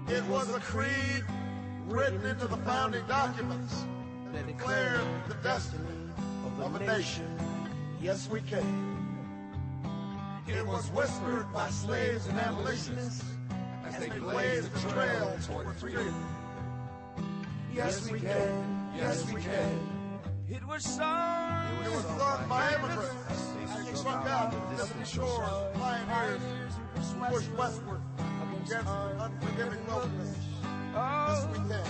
It was a creed written into the founding documents that declared the destiny of a nation. Yes, we can. It was whispered by slaves and abolitionists as they blazed the trail toward freedom. Yes, we can. Yes, we can. It was sung by immigrants as they struck out from distant shores, pioneers who pushed westward against unforgiving wilderness. Yes, we can.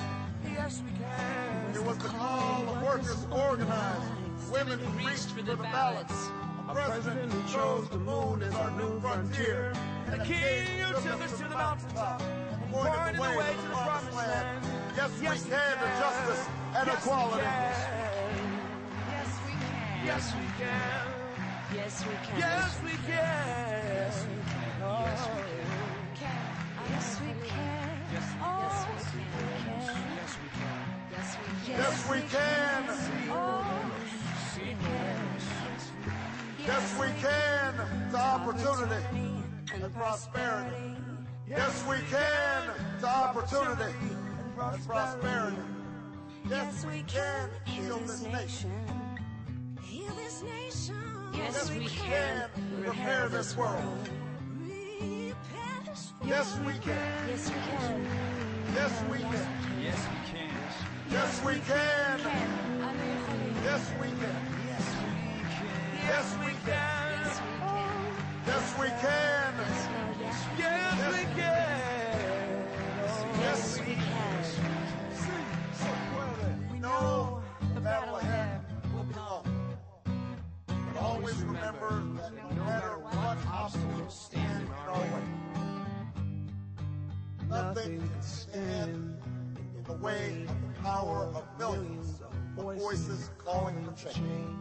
Yes, we can. It was the call of workers to organize, women who reached for the ballots, a president who chose the moon as our new frontier, and a king who took us to the mountaintop, pointed the way to the promised land. Yes, we can to justice and equality. Yes, we can. Yes, we can. Yes, we can. Yes, we can. Yes, we can. Yes, we can. Yes, we can. Yes, we can. Yes, we can. Yes, we can to opportunity and prosperity. Yes, we can to opportunity and prosperity. Yes, we can heal this nation. Heal this nation. Yes, we can repair this world. Yes, we can. Yes, we can. Yes, we can. Yes, we can. Yes, we can. Yes, we can. Yes, we can. Yes, we can. Yes, we can. Yes, we can. We know the battle ahead will be long. But always remember that no matter what obstacles stand in our way, nothing can stand in the way of the power of millions of voices calling for change.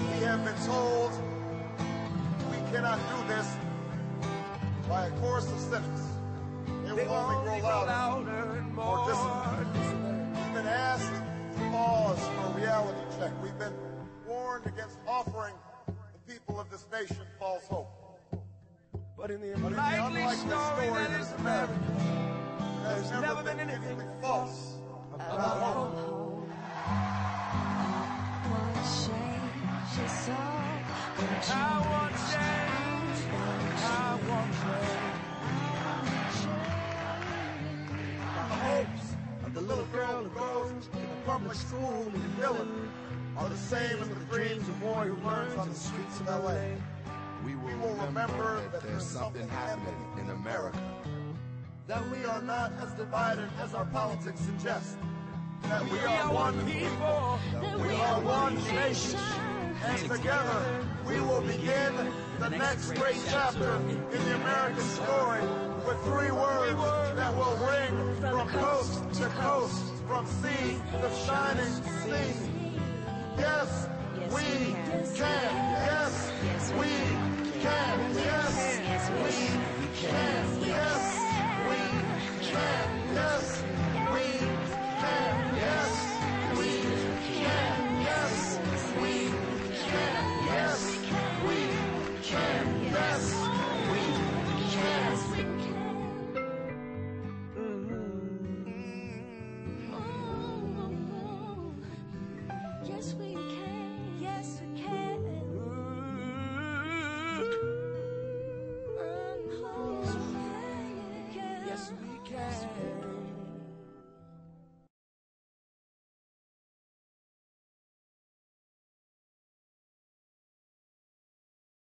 We have been told we cannot do this by a chorus of cynics. They will only grow louder and more disciplined. We've been asked to pause for a reality check. We've been warned against offering the people of this nation false hope. But in the unlikely story that is America, there's never been anything false about hope. I want change. I want change. The hopes of the little girl who goes to the public school in Dillon are the same as the dreams of boy who learns on the streets of L.A. We will remember that there's something happening in America. That we are not as divided as our politics suggest. That we are one people. That we are one nation. And together we will begin the next great chapter in the American story with 3 words that will ring from coast to coast, from sea to shining sea. Yes, we can. Yes,